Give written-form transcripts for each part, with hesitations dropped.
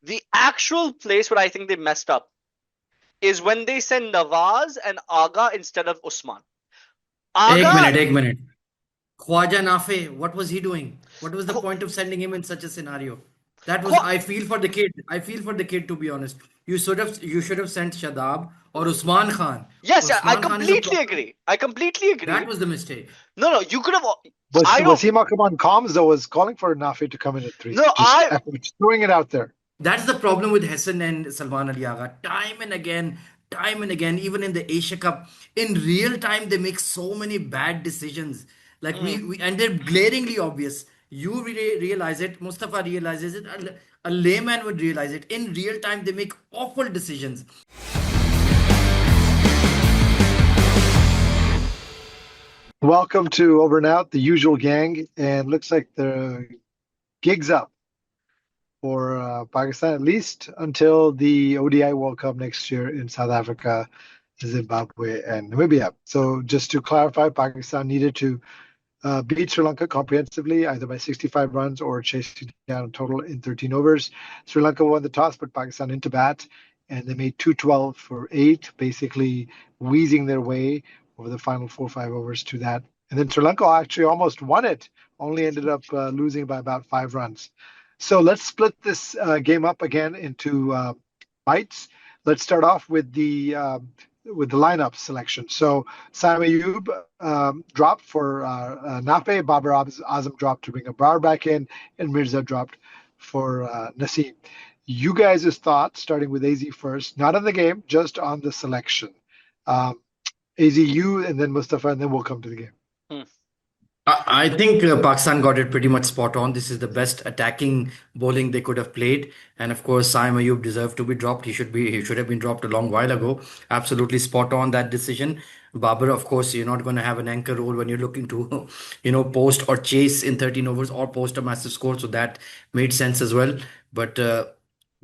The actual place where I think they messed up is when they sent Nawaz and Aga instead of Usman. Aga, एक minute. Khwaja Nafe, what was he doing? What was the point of sending him in such a scenario? That was, I feel for the kid. I feel for the kid, to be honest. You should have sent Shadab or Usman Khan. yes, I Usman Khan is a completely proper. agree. I completely That agree. was the mistake. No, you could have. Was I don't. Wasim Akram on comms though? Was calling for Nafi to come in at three? No, Just throwing it out there. That's the problem with Hassan and Salman Ali Agha. Time and again, even in the Asia Cup, in real time, they make so many bad decisions. Like Mm. and they're glaringly obvious. You realize it, Mustafa realizes it, a layman would realize it. In real time, they make awful decisions. Welcome to Over and Out, the usual gang, and looks like the gig's up for Pakistan, at least until the ODI World Cup next year in South Africa, Zimbabwe, and Namibia. So just to clarify, Pakistan needed to beat Sri Lanka comprehensively, either by 65 runs or chasing down a total in 13 overs. Sri Lanka won the toss, but Pakistan into bat, and they made 212 for 8, basically wheezing their way over the final 4 or 5 overs to that. And then Sri Lanka actually almost won it, only ended up losing by about 5 runs. So let's split this game up again into bites. Let's start off with the lineup selection. So Sam Ayub dropped for Nafe, Babar Azam dropped to bring Abrar back in, and Mirza dropped for Naseem. You guys' thoughts, starting with AZ first, not on the game, just on the selection. AZ, you, and then Mustafa, and then we'll come to the game. Hmm. I think Pakistan got it pretty much spot on. This is the best attacking bowling they could have played, and of course, Saim Ayub deserved to be dropped. He should have been dropped a long while ago. Absolutely spot on that decision. Babar, of course, you're not going to have an anchor role when you're looking to, post or chase in 13 overs or post a massive score. So that made sense as well. But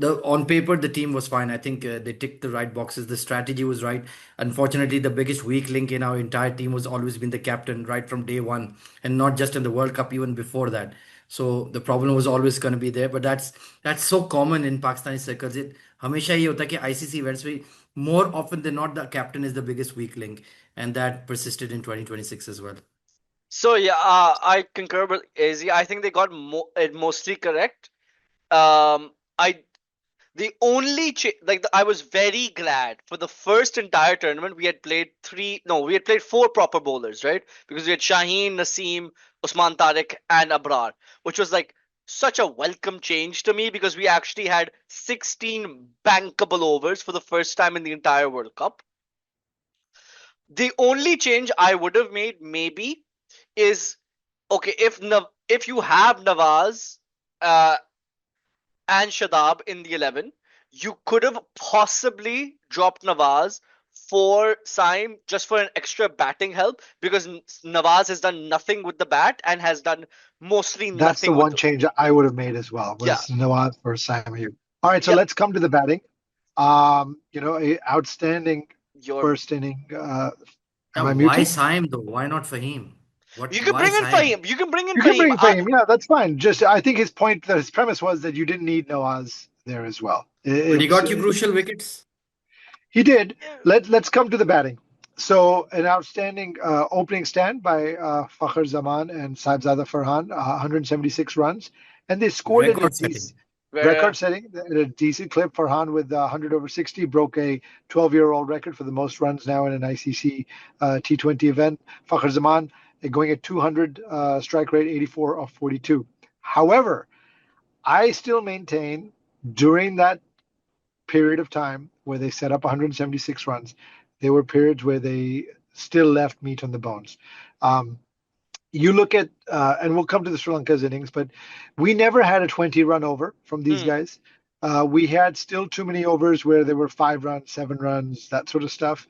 the on paper the team was fine. I think they ticked the right boxes. The strategy was right. Unfortunately, the biggest weak link in our entire team was always been the captain right from day one, and not just in the World Cup, even before that. So the problem was always going to be there. But that's so common in Pakistani circles. It हमेशा ये होता है कि ICC events में more often than not the captain is the biggest weak link, and that persisted in 2026 as well. So yeah, I concur with AZ. I think they got it mostly correct. I The only I was very glad for the first entire tournament we had played we had played four proper bowlers, right? Because we had Shaheen, Naseem, Usman Tariq, and Abrar, which was like such a welcome change to me because we actually had 16 bankable overs for the first time in the entire World Cup. The only change I would have made maybe is okay if you have Nawaz and Shadab in the 11, you could have possibly dropped Nawaz for Saim just for an extra batting help because Nawaz has done nothing with the bat and has done mostly That's the nothing with one the. change I would have made as well, Yeah, was Nawaz for Sam Ayub. All right, so yeah. let's come to the batting. A outstanding Your first inning. Am Now, I why muted? Saim though? Why not Fahim? You can Why bring in Saim? Fahim. You can bring in You can Fahim. bring Fahim. Yeah, that's fine. Just I think his premise was that you didn't need Nawaz there as well. But he It's got you crucial wickets. He did. Let's come to the batting. So an outstanding opening stand by Fakhar Zaman and Sahibzada Farhan, 176 runs, and they scored at a Record decent setting. record setting at a decent clip. Farhan with 100 over 60 broke a 12-year-old record for the most runs now in an ICC T20 event. Fakhar Zaman going at 200 strike rate, 84 of 42. However, I still maintain during that period of time where they set up 176 runs, there were periods where they still left meat on the bones. You look at, and we'll come to the Sri Lanka's innings, but we never had a 20 run over from these Hmm. guys. We had still too many overs where there were 5 runs, 7 runs, that sort of stuff.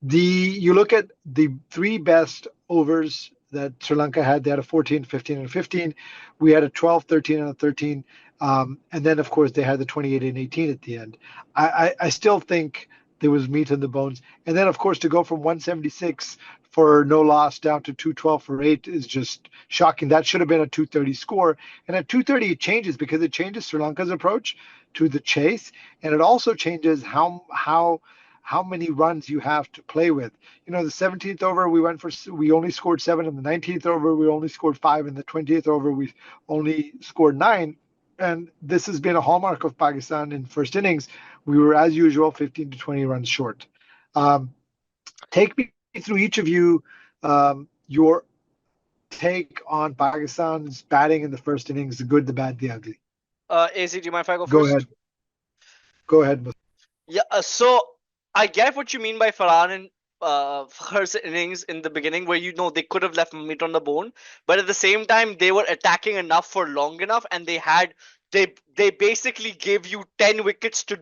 You look at the three best overs that Sri Lanka had. They had a 14, 15, and 15. We had a 12, 13, and a 13. And then, of course, they had the 28 and 18 at the end. I still think there was meat on the bones. And then, of course, to go from 176 for no loss down to 212 for 8 is just shocking. That should have been a 230 score. And at 230, it changes because it changes Sri Lanka's approach to the chase, and it also changes how many runs you have to play with. You know, the 17th over we only scored 7, and the 19th over we only scored 5, and the 20th over we only scored 9. And this has been a hallmark of Pakistan in first innings. We were, as usual, 15 to 20 runs short. Take me through each of you, your take on Pakistan's batting in the first innings, the good, the bad, the ugly. AC, do you mind if I go Go first? ahead. Go ahead. Yeah, so I get what you mean by Farhan and Fakhar's innings in the beginning, where they could have left meat on the bone, but at the same time they were attacking enough for long enough, and they basically gave you 10 wickets to.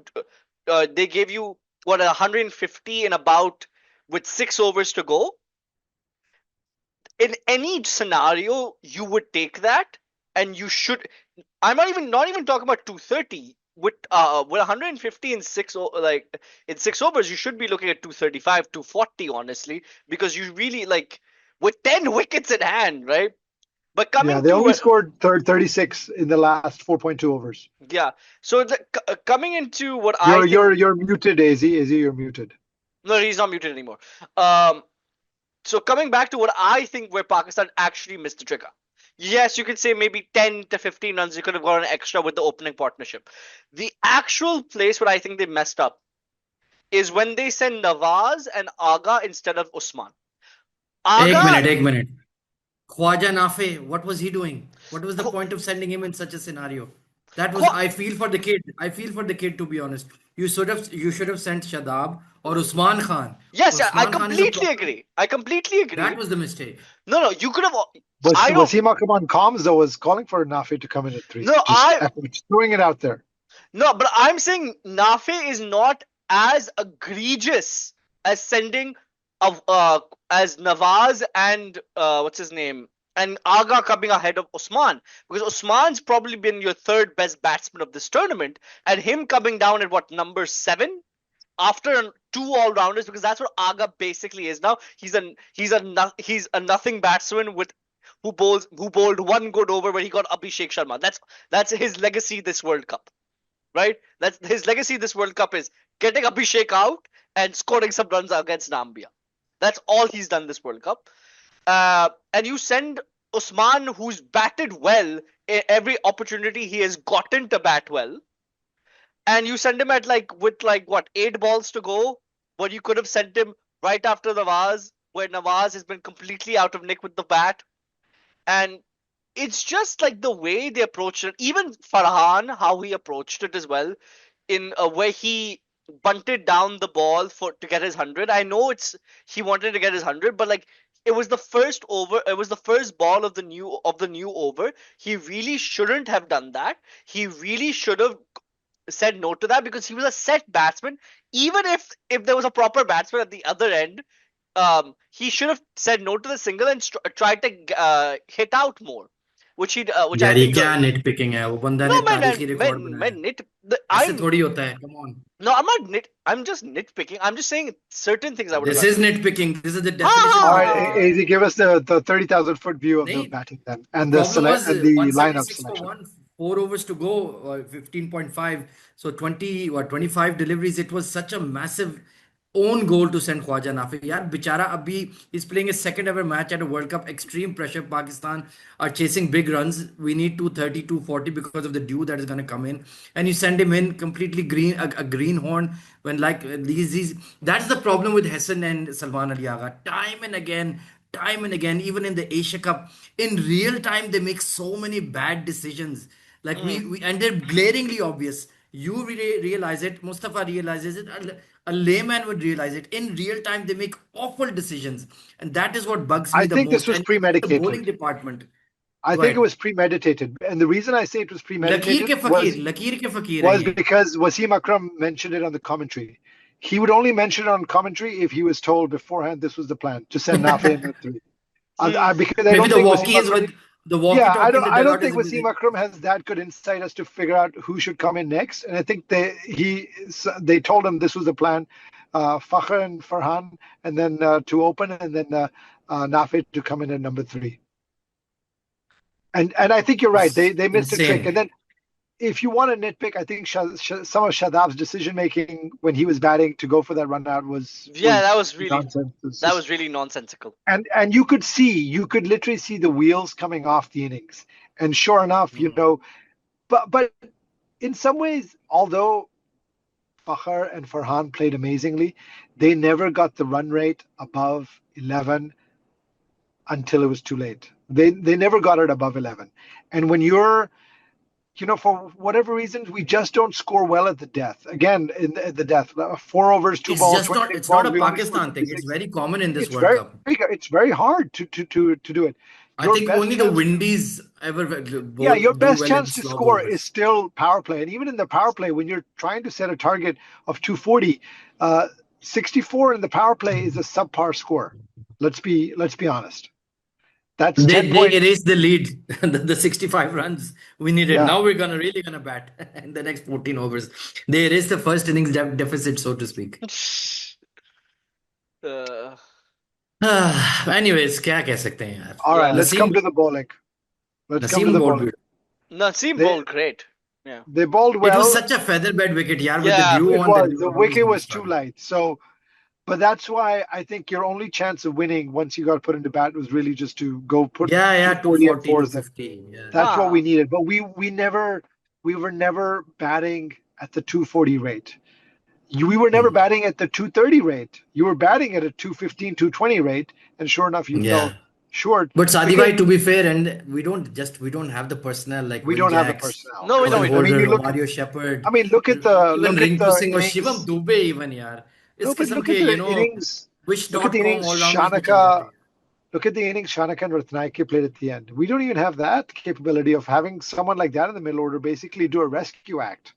They gave you 150 in about with 6 overs to go. In any scenario, you would take that, and you should. I'm not even talking about 230. With 150 in 6 overs, you should be looking at 235, 240, honestly, because you really with 10 wickets in hand, right? But they only scored 36 in the last 4.2 overs. Yeah. So coming into what you're muted, AZ. You're muted. No, he's not muted anymore. So coming back to what I think where Pakistan actually missed the trigger. Yes, you could say maybe 10 to 15 runs you could have gotten extra with the opening partnership. The actual place where I think they messed up is when they sent Nawaz and Aga instead of Usman. Ek minute. Khwaja Nafe, what was he doing? What was the point of sending him in such a scenario? That was, I feel for the kid, to be honest. You should have sent Shadab or Usman Khan. Yes, I completely agree. That was the mistake. No, you could have. Wasim Akram on comms though was calling for Nafe to come in at 3. No, just throwing it out there. No, but I'm saying Nafe is not as egregious as sending as Nawaz and what's his name and Aga coming ahead of Usman, because Usman's probably been your third best batsman of this tournament, and him coming down at number 7 after 2 all-rounders, because that's what Aga basically is now. He's a nothing batsman who bowled 1 good over where he got Abhishek Sharma. That's his legacy this World Cup, right? That's his legacy this World Cup, is getting Abhishek out and scoring some runs against Zambia. That's all he's done this World Cup. And you send Usman, who's batted well every opportunity he has gotten to bat well, and you send him at with 8 balls to go, but you could have sent him right after Nawaz, where Nawaz has been completely out of nick with the bat. And it's just the way they approached it. Even Farhan, how he approached it as well, in a way he bunted down the ball to get his 100. I know he wanted to get his 100, but it was the first over. It was the first ball of the new over. He really shouldn't have done that. He really should have said no to that, because he was a set batsman. Even if there was a proper batsman at the other end, he should have said no to the single and tried to hit out more. Which I think क्या nitpicking है वो बंदा ने तारीखी record बनाया ऐसे थोड़ी होता है come on. No, I'm just nitpicking. I'm just saying certain things I would have done. This is nitpicking. This is the definition. All right, AZ, give us the 30,000-foot view of the batting then, and the lineup selection. 4 overs to go, 15.5. So 25 deliveries. It was such a massive own goal to send Khwaja Nafi. Yaar, Bichara abhi is playing his second ever match at a World Cup. Extreme pressure. Pakistan are chasing big runs. We need 230, 240 because of the dew that is going to come in. And you send him in completely green, a greenhorn. When these that's the problem with Hassan and Salman Ali Agha. Time and again, even in the Asia Cup, in real time, they make so many bad decisions. And they're glaringly obvious. You realize it. Mustafa realizes it. A layman would realize it. In real time, they make awful decisions. And that is what bugs me the most. I think this was premeditated. The bowling department. I think it was premeditated. And the reason I say it was premeditated was because Wasim Akram mentioned it on the commentary. He would only mention it on commentary if he was told beforehand this was the plan, to send Nafi in at 3. Because I don't think I don't think Wasim Akram has that good insight as to figure out who should come in next. And I think they told him this was the plan. Fakhar and Farhan, and then to open, and then Nafi to come in at number 3. And I think you're right. It's They missed a trick. And insane. then if you want to nitpick, I think some of Shadab's decision making when he was batting to go for that run out was that was really nonsense. It's just, nonsensical. and you could literally see the wheels coming off the innings. And sure enough, but in some ways, although Fakhar and Farhan played amazingly, they never got the run rate above 11 until it was too late. They never got it above 11. And when you're, for whatever reasons, we just don't score well at the death. Again, at the death, 4 overs, 2 It's balls, just 26 it's not balls, a we only scored Pakistan thing. It's 26. very common in this It's World very, Cup. it's very hard to do it. I Your think best only the chance, Windies ever your do best well in chance to slow score is overs. still power play. And even in the power play, when you're trying to set a target of 240, 64 in the power play is a subpar score. Let's be honest. That's 10 They points. erased the lead, the 65 runs we needed. Yeah. Now we're really gonna bat in the next 14 overs. They erased the first innings deficit, so to speak. Anyways, क्या कह सकते हैं यार? All right, let's come Naseem to the bowling. Naseem bowled beautiful. Naseem They- bowled great. Yeah. They bowled It well. was such a feather bed wicket, yaar, with the Yeah, dew It on. was. The The dew wicket was was too light. So, but that's why I think your only chance of winning once you got put into bat was really just to go put Yeah, 240 and 240, fours in. 250. Yeah. That's what we Ah. needed. But we were never batting at the 240 rate. We were never batting at the 230 rate. You were batting at a 215, 220 rate, and sure enough, you fell Yeah. short. But Sadi because bhai, to be fair, and we don't have the personnel like we Will don't have the Jacks, personnel. No, we Colin don't. I mean, Holder, you look at. Romario Shepherd, I mean, look at even the Rinku Singh or innings. Shivam Dubey even, yaar. No, इस but किस्म look के, at the innings. Look at the wish.com innings all-rounders भी चल जाते हैं. Look at the innings Shanaka and Rathnayake played at the end. We don't even have that capability of having someone like that in the middle order basically do a rescue act.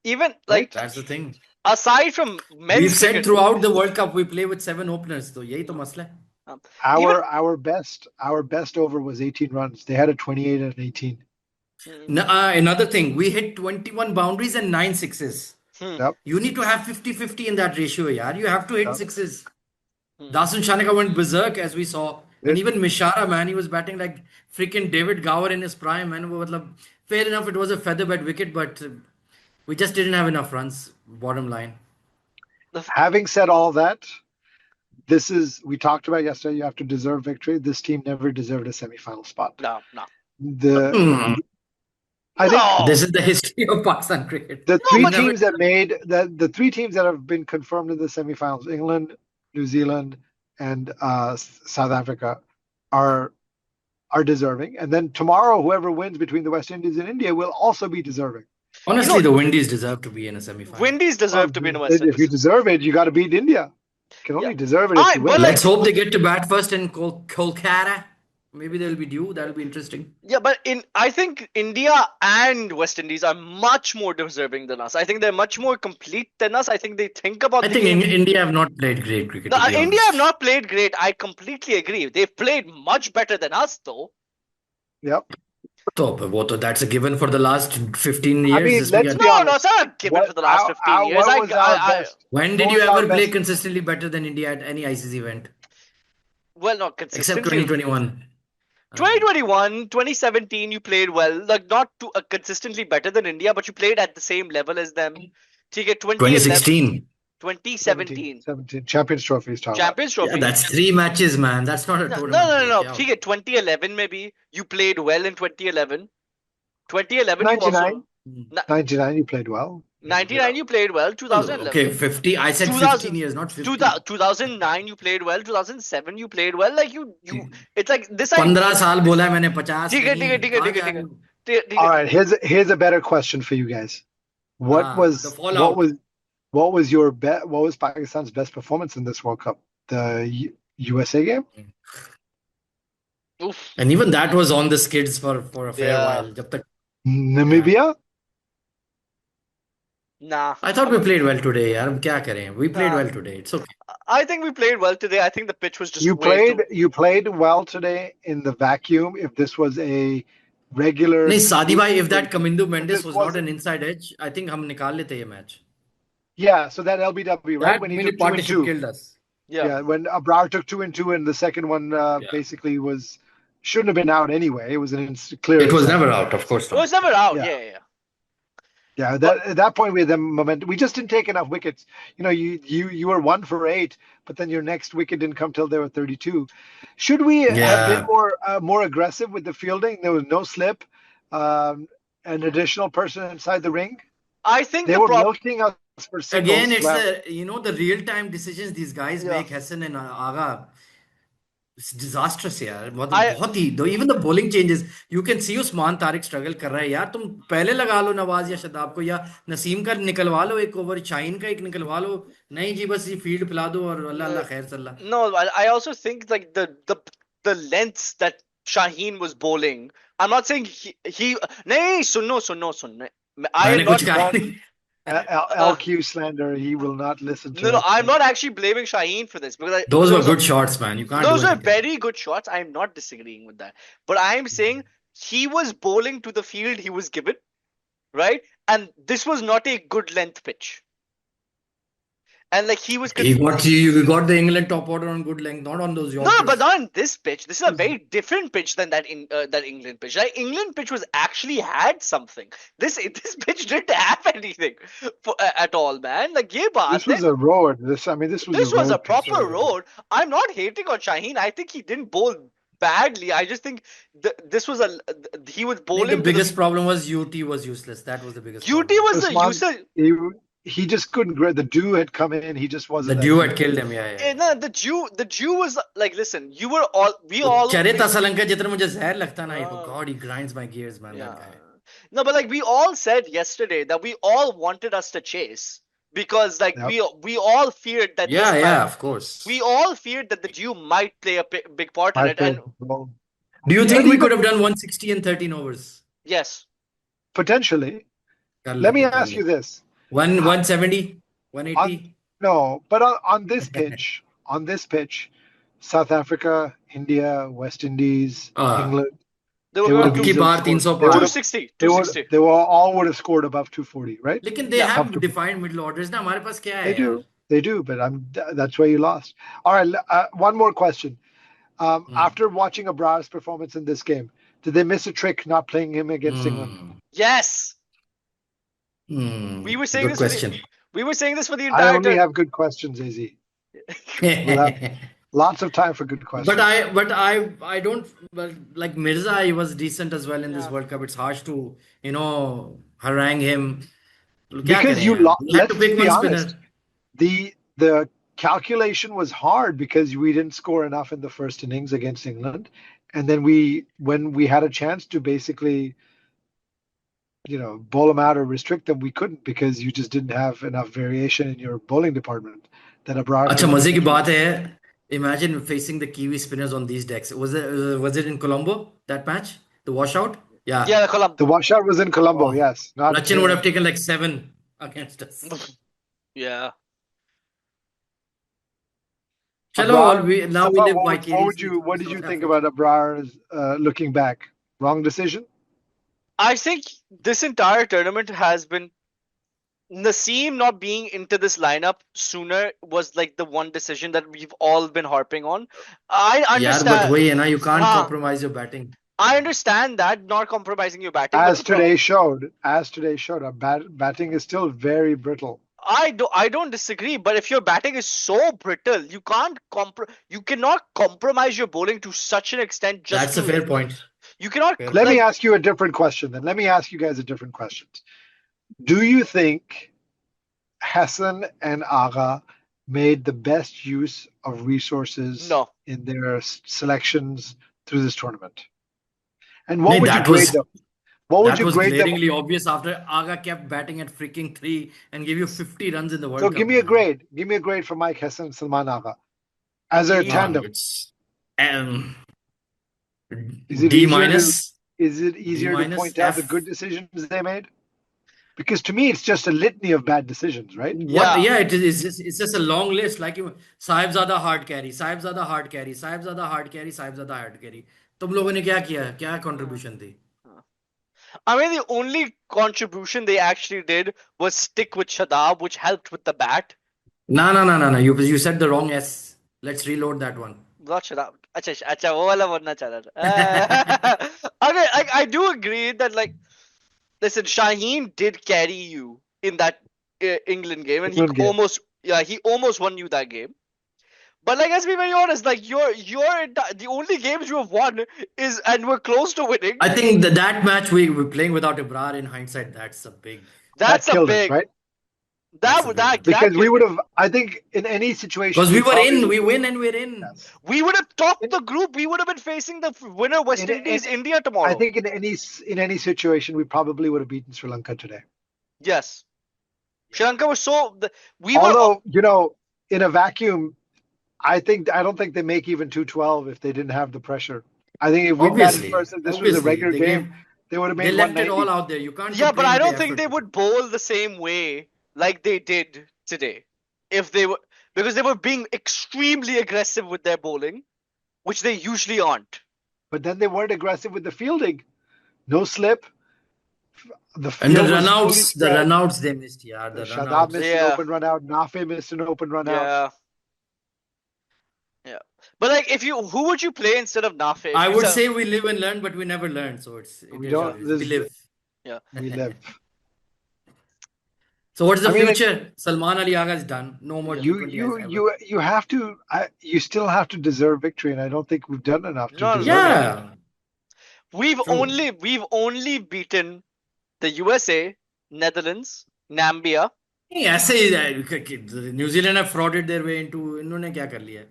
Even Right? That's the thing. aside from men's We've said cricket, throughout the World Cup we play with 7 openers. तो यही तो मसला है. even Our best over was 18 runs. They had a 28 and 18. Another thing, we hit 21 boundaries and 9 sixes. Yep. You need to have 50-50 in that ratio, yaar. You have to hit Yep. sixes. Dasun Shanaka went berserk, as we saw. And even Mishara, man, he was batting like freaking David Gower in his prime, man. Fair enough, it was a featherbed wicket, but we just didn't have enough runs, bottom line. Having said all that, we talked about yesterday, you have to deserve victory. This team never deserved a semi-final spot. no. I think This is the history of Pakistan cricket. the three teams that have been confirmed in the semi-finals, England, New Zealand, and South Africa, are deserving. And then tomorrow, whoever wins between the West Indies and India will also be deserving. Honestly, the Windies deserve to be in a semi-final. Windies deserve to be in a West If you Indies. deserve it, you got to beat India. You can only deserve it if you win. well, Let's hope they get to bat first in Kolkata. Maybe they'll be due. That'll be interesting. Yeah, but I think India and West Indies are much more deserving than us. I think they're much more complete than us. I think they think about I the think game. India have not played great cricket. No, to be India honest. have not played great. I completely agree. They've played much better than us, though. Yep. So, that's a given for the last 15 years. I mean, this let's weekend. be No, honest. it's not given for the last 15 years. What was our best? When did What you was our ever play best? consistently better than India at any ICC event? Well, not Except consistently. 2021. 2021, 2017, you played well. Like, not consistently better than India, but you played at the same level as them. ठीक है, 2016. 2017. 17. Champions Trophy is talking about. Champions Trophy. Yeah, that's 3 matches, man. That's not a No, tournament. no. Yeah. ठीक है, 2011 maybe. You played well in 2011. 2011 you 99. also... 99, you played well. 99 you played well. 2011. Okay, 50. I said 2000 15 years, not 50. 2009 you played well. 2007 you played well. Like you it's like this. 15 साल बोला मैंने 50 ठीक है, नहीं. ठीक है, कहाँ ठीक है, जा ठीक है. रहे हो? All right, here's a better question for you guys. the fallout. What was Pakistan's best performance in this World Cup? The USA game? Oof. And even that was on the skids for a fair Yeah. while. जब तक Namibia? Nah. I thought we played well today. यार, अब क्या करें? We played Nah. well today. It's okay. I think we played well today. I think the pitch was just You way too... played well today in the vacuum. If this was a regular नहीं, Sadi bhai, if that If Kamindu Mendes this was not wasn't- an inside edge, I think हम निकाल लेते ये match. Yeah, so that LBW, right? That When he mini took 2 and partnership 2. killed us. Yeah. Yeah, when Abrar took 2 and 2, and the second one Yeah. basically shouldn't have been out anyway. It was clear It was inside. never out, of course It was not. never out. Yeah, Yeah, yeah, yeah. yeah. But At that point we had the momentum. We just didn't take enough wickets. You were 1 for 8, but then your next wicket didn't come till they were 32. Should we have been Yeah. more aggressive with the fielding? There was no slip, um, an additional person inside the ring. I think They the were prob milking us for Again, singles it's throughout. the real-time decisions these guys yeah. make, Hassan and Aga. It's disastrous यार I बहुत ही though even the bowling changes you can see Usman Tariq struggle कर रहा है यार तुम पहले लगा लो नवाज या शादाब को या नसीम का निकलवा लो एक ओवर शाहीन का एक निकलवा लो नहीं जी बस ये फील्ड पिला दो और अल्लाह uh, अल्लाह खैर सल्ला no. I also think like the lengths that Shaheen was bowling. I'm not saying he. नहीं सुनो. I am मैंने not. कुछ कहा ही नहीं LQ slander. He will not listen to No, us. I'm not actually blaming Shaheen for this because those were those are good shots man you can't do those are anything very good shots. I'm not disagreeing with that, but I'm saying he was bowling to the field he was given, right? And this was not a good length pitch, and like he was. you got the England top order on good length not on those No, but Yorkers not in this pitch. This is a very different pitch than that England pitch. That England pitch was actually had something. This pitch didn't have anything at all, man. Like ये बात This है. was a road. This was a This was a road pitch. proper road. I'm not hating on Shaheen. I think he didn't bowl badly. I just think this was he was I think the bowling to the biggest problem was UT was useless that was the biggest UT problem was the Usman, user. he just couldn't grab. The dew had come in. He just the wasn't that dew good. had killed him yeah No, the Jew was like, listen, we वो all चरिता सलंका जितना मुझे जहर लगता ना uh, God he grinds my gears man yeah. that guy No, but like we all said yesterday that we all wanted us to chase because like Yep. we all feared that this yeah time of course we all feared that the Jew might play a big part in I it, played and well. do you yeah, think But we even could have done 160 in 13 overs yes, potentially, कर let me लेते ask you this: one How- 170 on 180 no, but on this pitch, South Africa, India, West Indies, ah England, they were they would going have अब की easily bar scored. 300 They would par have 260, they would 260. they were all would have scored above 240, right? लेकिन they Yeah. have Comfortable. defined middle orders ना हमारे पास क्या They है यार do, but that's why you lost. All right, one more question. After watching Abrar's performance in this game, did they miss a trick not playing him against England? Yes, we were saying good this for question the I entire only time. have good questions, AZ. We'll have lots of time for good questions. but I don't well, like Mirza he was decent as well in this World Cup it's harsh to harangue him क्या Because करें you यार we had let's to pick be one honest, spinner the calculation was hard because we didn't score enough in the first innings against England, and then when we had a chance to basically bowl them out or restrict them, we couldn't because you just didn't have enough variation in your bowling department that Abrar अच्छा could. मजे की बात है imagine facing the Kiwi spinners on these decks was it in Colombo that match the washout yeah Yeah, Colum. The washout was in Colombo, oh yes, not Lachin would have taken like 7 against us Yeah. चलो Abrar. now we Safa, live what vicariously what through did you South think Africa about Abrar's looking back? Wrong decision? I think this entire tournament has been Naseem not being into this lineup sooner was like the one decision that we've all been harping on. I यार but understand. वही है ना you can't हाँ, compromise your batting I understand that not compromising your batting, but As the today showed, our batting is still very brittle. I don't disagree, but if your batting is so brittle, you cannot compromise your bowling to such an extent just that's a to fair point you cannot fair Let me like ask you a different question then. Let me ask you guys a different question. Do you think Hassan and Agha made the best use of resources no. in their selections through this tournament? And what नहीं would you that grade was them? What would that you was grade them? glaringly obvious after Aga kept batting at freaking 3 and gave you 50 runs in the So World give Cup me a man. grade. Give me a grade for Mike Hassan and Salman Agha as a tandem. It's Is it D easier minus to point out the F good decisions they made? Because to me, it's just a litany of bad decisions, right? what Yeah. it is it's just a long list like you Sahibzada hard carry Sahibzada hard carry Sahibzada hard carry Sahibzada hard carry तुम लोगों ने क्या किया क्या contribution थी I mean, the only contribution they actually did was stick with Shadab, which helped with the bat. No. You said the wrong S. Let's reload that one. Not Shadab. अच्छा वो वाला बोलना चाह रहा था. Okay, I do agree that like, listen, Shaheen did carry you in that England game, and England game. he almost won you that game. But like, let's be very honest, like the only games you have won is, and we're close to winning. I think that match we were playing without Abrar in hindsight, that's a big. That's That a killed us, big. right? That's a big one. Because we would have, I think, in any situation. Because we were probably in, would- we win and we're in. Yes. We would have topped the group. We would have been facing the winner West Indies, India tomorrow. I think in any situation, we probably would have beaten Sri Lanka today. Yes. Sri Lanka was so. Although, in a vacuum, I don't think they make even 212 if they didn't have the pressure. I think if we Obviously, batted first, if this was a regular game, they would have they made left it 190. all out there. You can't. Yeah, but complain I with don't the think effort. they would bowl the same way like they did today. If they were, because they were being extremely aggressive with their bowling, which they usually aren't. But then they weren't aggressive with the fielding. No slip. And the field was fully runouts, spread. they missed. Yeah, the Shadab runouts. missed an Yeah. open run out. Nafi missed an open run out. Yeah. Yeah. But like, who would you play instead of Nafi? I would say we live and learn, but we never learn. So We don't- we live. Yeah. We live. So what's the I mean, future? Salman Ali Agha is done. No more T20 ever. You have to. You still have to deserve victory, and I don't think we've done enough to No, deserve it. Yeah. We've True. only beaten the USA, Netherlands, Nambia. नहीं, ऐसे ही New Zealand have frauded their way into इन्होंने क्या कर लिया?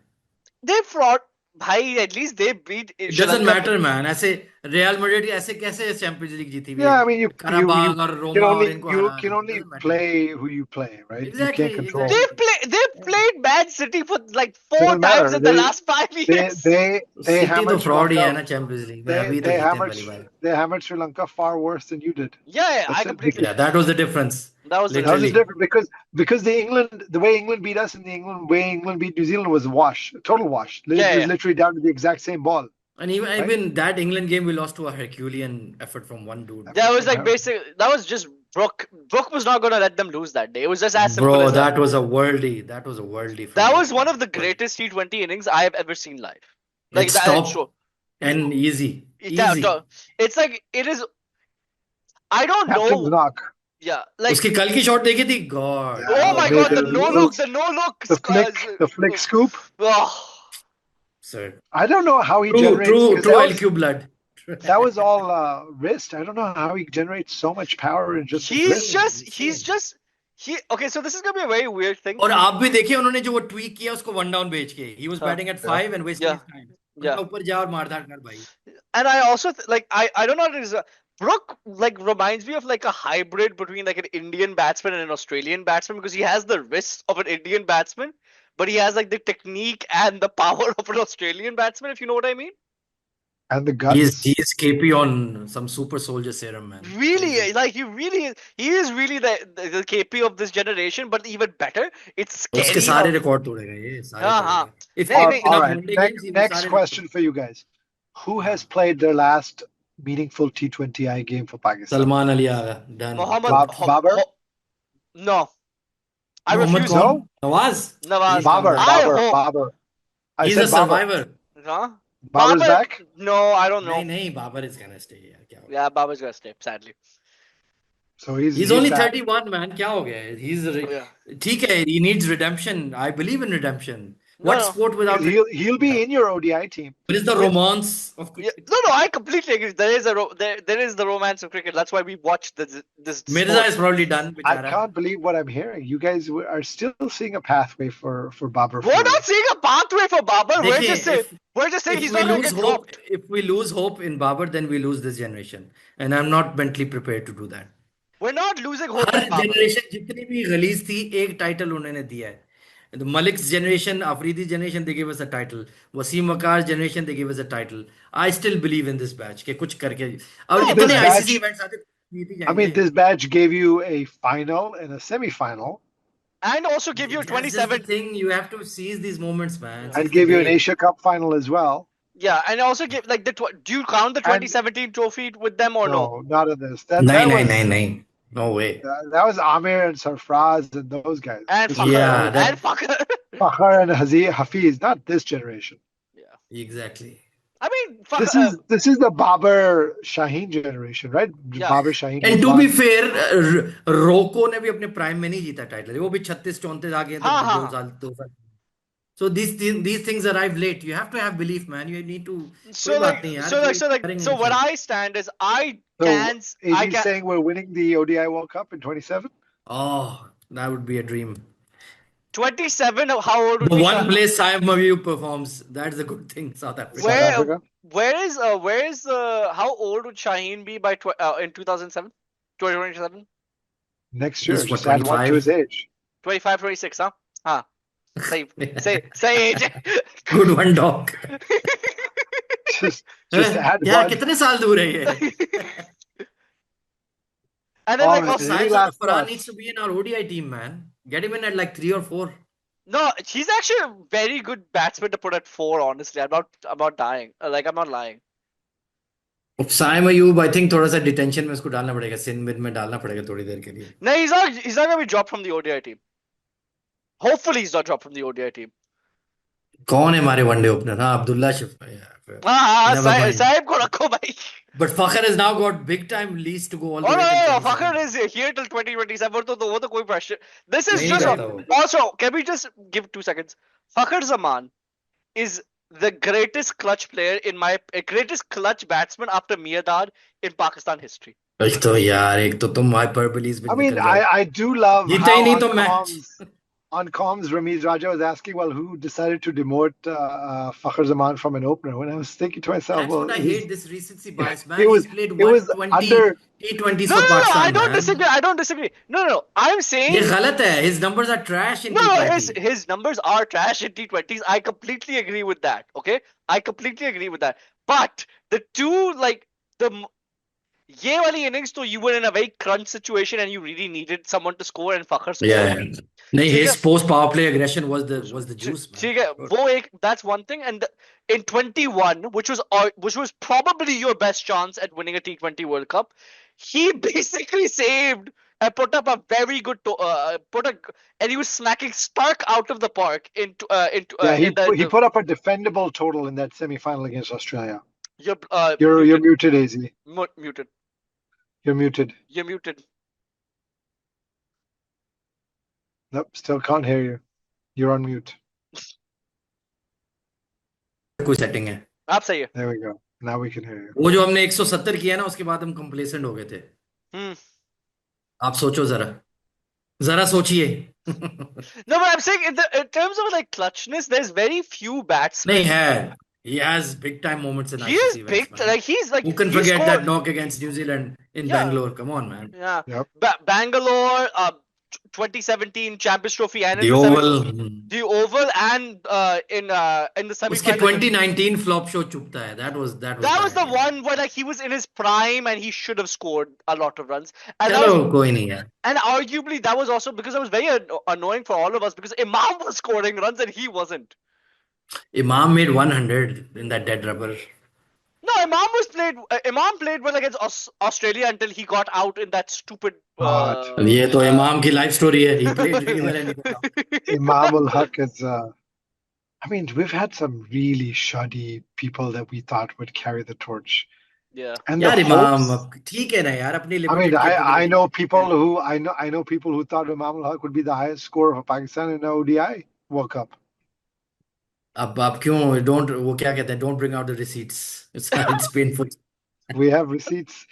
They fraud. Bhai, at least they beat It Sri doesn't Lanka. matter, man. ऐसे Real Madrid ऐसे कैसे champions league जीती हुई Yeah, है? I mean, you Karabakh और can Roma और only इनको you हरा can रहे हैं. only Doesn't matter. play who you play, right? Exactly, You can't control. exactly. They've played Man City for like 4 Doesn't times matter. in the They- last 5 years. They City तो hammered Sri fraud ही है Lanka. ना champions league में. अभी तो They जीते हैं hammered पहली बार. they hammered Sri Lanka far worse than you did. Yeah, That's I it. completely. Yeah, that was the difference. That was the That was Literally. different because the way England beat us and the way England beat New Zealand was a wash, a total wash. It Yeah, was yeah. literally down to the exact same ball. And even that England game, we lost to a Herculean effort from one dude. That was like that was just Brooke. Brooke was not going to let them lose that day. It was just as simple Bro, as that. that was a worldie. That was a worldie. from That the- was one of the greatest T20 innings I have ever seen live. Like It's that. top and easy. Yeah, Easy. it's like it is. I don't Captain's know. knock. Yeah, like उसकी कल की shot देखी थी? God. Yeah. oh my made god, the the no look, the flick scoop. Oh, Sir. I don't know how he True generates. 'cause that was- LQ blood. That was all wrist. I don't know how he generates so much power in just. he's wrist. just okay. So this is gonna be a very weird thing. और आप भी देखिए उन्होंने जो वो tweak किया उसको one down बेच के. He was हाँ. batting at 5 and wasting Yeah. his time. Yeah. उनका ऊपर जा और मार धाड़ कर भाई. And I also like I don't know what it is. Brooke like reminds me of like a hybrid between like an Indian batsman and an Australian batsman because he has the wrist of an Indian batsman, but he has like the technique and the power of an Australian batsman, if you know what I mean. And the guts. He is KP on some super soldier serum, man. Really, like he is really the KP of this generation, but even better, it's scary. उसके सारे how- record तोड़ेगा ये सारे हाँ, तोड़ेगा. हाँ. If नहीं, he नहीं. picks All enough right. one-day Next, games, he'll next सारे question for you guys: Who has played their last meaningful T20I game for Pakistan? Salman Ali Agha done. Mohammed Babar? No, I Mohammed refuse. कौन? Nawaz. Nawaz. He's Babar, done. Babar. I He's said a Babar. survivor. Huh? Babar's Babar- back. No, I don't know. नहीं Babar is gonna stay यार क्या होगा? Yeah, Babar's gonna stay, sadly. So he's He's only back. 31 man. क्या हो गया? He's Yeah. ठीक है. He needs redemption. I believe in redemption. No, What no. sport without He'll be in your ODI team. What is the romance of Yeah, cricket? no, I completely agree. There is the romance of cricket. That's why we watched this. Mirza sport. is probably done. I बेचारा. can't believe what I'm hearing. You guys are still seeing a pathway for Babar. We're not seeing a pathway for Babar. We're देखिए, just saying if he's we not going to lose get hope, dropped. if we lose hope in Babar, then we lose this generation, and I'm not mentally prepared to do that. We're not losing hope her in Babar. generation जितनी भी गलीज थी एक title उन्होंने दिया है. The Malik's generation, Afridi generation, they gave us a title. Wasim Wakar's generation, they gave us a title. I still believe in this batch कि कुछ करके और No, कितने this ICC batch- events आते जीत ही I mean, जाएंगे. this badge gave you a final and a semi-final, And also give you a That's just the 27. thing. You have to seize these moments, man. and Seize gave the you an day. Asia Cup final as well. Yeah, and also give like do you count the And 2017 trophy with them or no? no, not in this. That नहीं that नहीं was नहीं नहीं. No way. that was Amir and Sarfraz and those guys. And This was Fakhar Yeah, all and that Fakhar. Fakhar and Hafiz, not this generation. Yeah, exactly. I mean Fakhar. This is the Babar Shaheen generation, right? Yeah, Babar Shaheen And to be Irfan. fair, रोको ने भी अपने prime में नहीं जीता title. वो भी 36 34 आ गए तो ha ha दो ha. साल दो साल. So these things arrive late. You have to have belief, man. You need to. कोई बात नहीं यार. कोई करेंगे So what इंसान. I stand is So is I he can saying we're winning the ODI World Cup in 27? Oh, that would be a dream. 27. How old would The be one place Saib Maviu performs. That's a good thing. South Africa. South Africa? Where is how old would Shaheen be by in 2007? 2027? Next He's year. for Just add one to his 25. age. 25, 26, huh? Huh. Say age. Good one, doc. Just add यार one. कितने साल दूर है ये? And then All like right, any Sahibzada last Farhan thoughts? needs to be in our ODI team, man. Get him in at like 3 or 4. no, he's actually a very good batsman to put at 4, honestly. I'm not dying. Like I'm not lying. Saim Ayub I think थोड़ा सा detention में उसको डालना पड़ेगा. सिंध में डालना पड़ेगा थोड़ी देर के लिए. No, he's not gonna be dropped from the ODI team. Hopefully he's not dropped from the ODI team. कौन है हमारे वनडे ओपनर? हाँ, Abdullah Schiff. Never mind. Sahib ko rakho bhai. But Fakhar has now got big time lease to go all the Oh way till no, 27. Fakhar is here till 2027. तो वो तो कोई pressure. This is नहीं just रहता वो. also. Can we just give 2 seconds? Fakhar Zaman is the greatest clutch player greatest clutch batsman after Mirdad in Pakistan history. एक तो यार, एक तो तुम hyperboles में I mean, निकल जाओ. I do love जीता how ही नहीं on तो match. on comms, Ramiz Raja was asking, well, who decided to demote Fakhar Zaman from an opener? When I was thinking to myself, That's well, what I hate, this recency bias, man. it was He's played it was 120 under T20s No, for no, no, I Pakistan, don't man. disagree. I don't disagree. No. I'm saying ये गलत है. His numbers are trash in no, T20. his numbers are trash in T20s. I completely agree with that. Okay, I completely agree with that. But the two like the ये वाली innings, so you were in a very crunch situation and you really needed someone to score and Fakhar scored. Yeah. नहीं, ठीक his है? post power play aggression was the juice, man. ठीक है, वो एक that's one thing, and in 21, which was probably your best chance at winning a T20 World Cup, he basically saved and put up a very good and he was smacking Stark out of the park he put up a defendable total in that semi-final against Australia. You're You're muted, AZ. muted. You're muted. You're muted. Nope, still can't hear you. You're on mute. कोई setting है. आप सही है. There we go. Now we can hear you. वो जो हमने 170 किया ना, उसके बाद हम कंप्लेसेंट हो गए थे. आप सोचो जरा सोचिए. No, but I'm saying in terms of like clutchness, there's very few batsmen. नहीं है. He has big time moments in He is ICC big. events, man. Like he's like Who can he forget scored, that knock against New Zealand in Yeah. Bangalore? Come on, man. Yeah. Yep. Bangalore, 2017 Champions Trophy and in The Oval. the Oval and in the उसके semi-final. 2019 flop show चुपता है. That was That was bad, the yeah. one where like he was in his prime and he should have scored a lot of runs. And चलो कोई नहीं यार. and arguably that was also because it was very annoying for all of us because Imam was scoring runs and he wasn't. Imam made 100 in that dead rubber. No, Imam played well against Australia until he got out in that stupid. ये तो इमाम की life story है. He played really well and he got out. Imam ul Haq is. I mean, we've had some really shoddy people that we thought would carry the torch. Yeah. And यार the इमाम hopes, ठीक है ना यार अपनी I mean, limited I capability. know people who I know people who thought Imam ul Haq would be the highest scorer for Pakistan in the ODI World Cup. अब क्यों don't वो क्या कहते हैं, don't bring out the receipts. It's painful. We have receipts.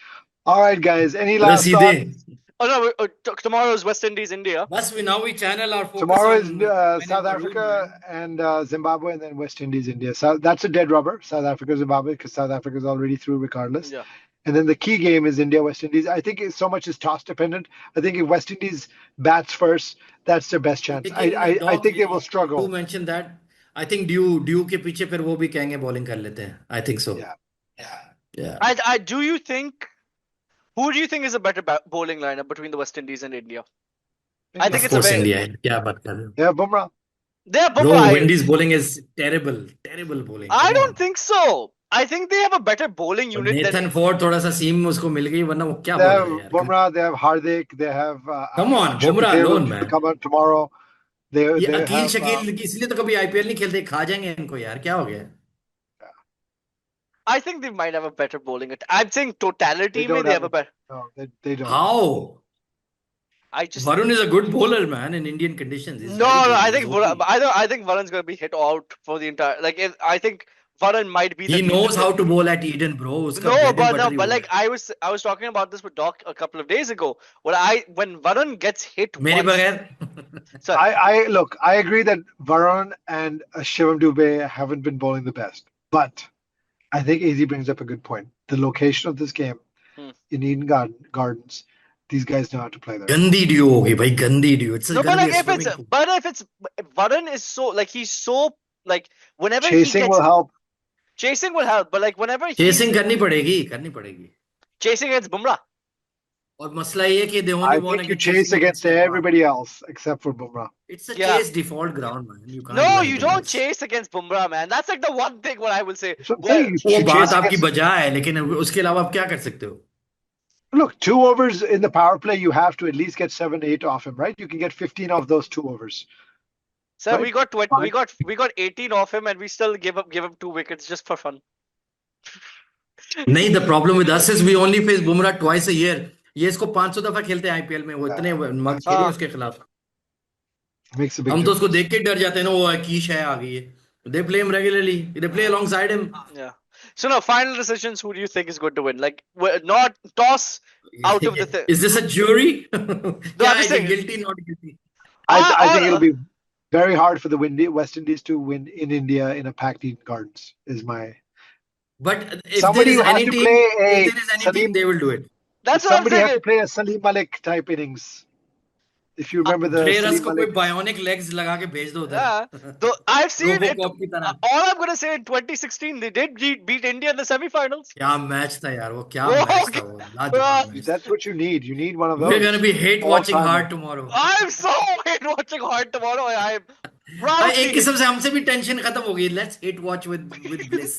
All right, guys. Any last रसीदें. thoughts? Oh no, tomorrow is West Indies India. बस now we channel our focus Tomorrow is on winning South the room, Africa man. and Zimbabwe, and then West Indies India. So that's a dead rubber. South Africa Zimbabwe because South Africa is already through regardless. Yeah. And then the key game is India West Indies. I think so much is toss dependent. I think if West Indies bats first, that's their best chance. I think they will You struggle. mentioned that. I think Dew के पीछे फिर वो भी कहेंगे bowling कर लेते हैं. I think so. Yeah. I do you think who do you think is a better bowling lineup between the West Indies and India? I think Of it's a course very India है. क्या बात कर रहे हो? Yeah, Bumrah. They are Bro, Bumrah. Windies bowling is terrible. Terrible bowling. I Come don't on. think so. I think they have a better bowling और unit than. Nathan Ford थोड़ा सा सीम उसको मिल गई वरना वो क्या They बॉलर have है यार. Bumrah, they have Hardik, they have Come on, I'm sure Bumrah Patel alone, will man. come out tomorrow. ये They अकील have शकील इसलिए तो कभी आईपीएल नहीं खेलते, खा जाएंगे इनको यार, क्या हो गया. I think they might have a better bowling. I'm saying totality they don't they have have a better. no, they don't. How? I just Varun is a good bowler, man, in Indian conditions. He's no, very good. I He's think OP. I think Varun's gonna be hit out for the entire. Like I think Varun might be He the knows how to bowl at Eden, bro. उसका bread and butter he but वो like है. I was talking about this with Doc a couple of days ago. When Varun gets hit मेरे once, बगैर. so I look, I agree that Varun and Shivam Dubey haven't been bowling the best, but I think AZ brings up a good point. The location of this game Hmm. in Eden Gardens, these guys know how to play there. गंदी due होगी भाई, गंदी due. It's no, but gonna be like a if it's swimming pool. but if it's Varun is so like he's so like whenever he Chasing gets will help. chasing will help, but like whenever he's Chasing करनी पड़ेगी. chasing against Bumrah. और मसला ये है कि they only I won think you against chase chasing against everybody else except for Bumrah. It's a Yeah. chase default ground, man. You can't do No, you anything don't else. chase against Bumrah, man. That's like the one thing what I will say. That's what I'm Well, saying. वो You बात chase आपकी against. बजा है, लेकिन उसके अलावा आप क्या कर सकते हो? Look, 2 overs in the power play, you have to at least get 7, 8 off him, right? You can get 15 off those 2 overs. sir, Right. we got Fine. we got 18 off him, and we still give up 2 wickets just for fun. नहीं, the problem with us is we only face Bumrah twice a year. ये इसको 500 दफा खेलते हैं IPL में, वो इतने मग खेले हाँ. उसके खिलाफ. Makes a big हम तो उसको difference. देख के डर जाते हैं ना, वो कीश है आ गई है. They play him regularly. They play alongside him. Yeah. So now, final decisions. Who do you think is going to win? Like, not toss out of the thing. Is this a jury? क्या I'm है just ये, saying. guilty not guilty? I think it'll be very hard for the West Indies to win in India in a packed Eden Gardens, is my. But if Somebody there is will have any to team, play if a there is any team, Salim. they will do it. That's what I'm Somebody have saying. to play a Salim Malik type innings. If you remember the Players Salim को कोई Malik. bionic legs लगा के भेज दो उधर. Yeah. Though I've seen it. Robocop की तरह. All I'm gonna say in 2016, they did beat India in the semi-finals. क्या मैच था यार वो, क्या Oh, मैच okay. था वो, लाजवाब match. That's what you need. You need one of those. We're gonna be hate watching All-timer. hard tomorrow. I'm so hate watching hard tomorrow. I'm proud. एक किस्म से हमसे भी टेंशन खत्म हो गई. Let's hate watch with bliss.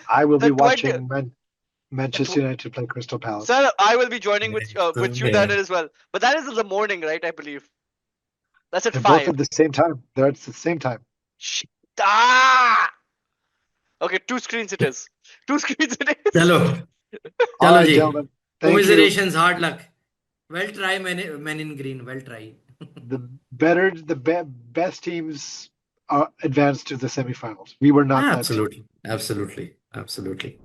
I will The be 20 watching Manchester United play Crystal Palace. Sir, I will be joining with you Yeah. that as well. But that is in the morning, right? I believe. That's at They're 5. both at the same time. They're at the same time. Shit. Ah! Okay, 2 screens it is. 2 screens it is. चलो All चलो right, ji. gentlemen. Thank you. Commiserations, hard luck. Well try, men in green. Well try. The best teams are advanced to the semifinals. We were not that team. Absolutely.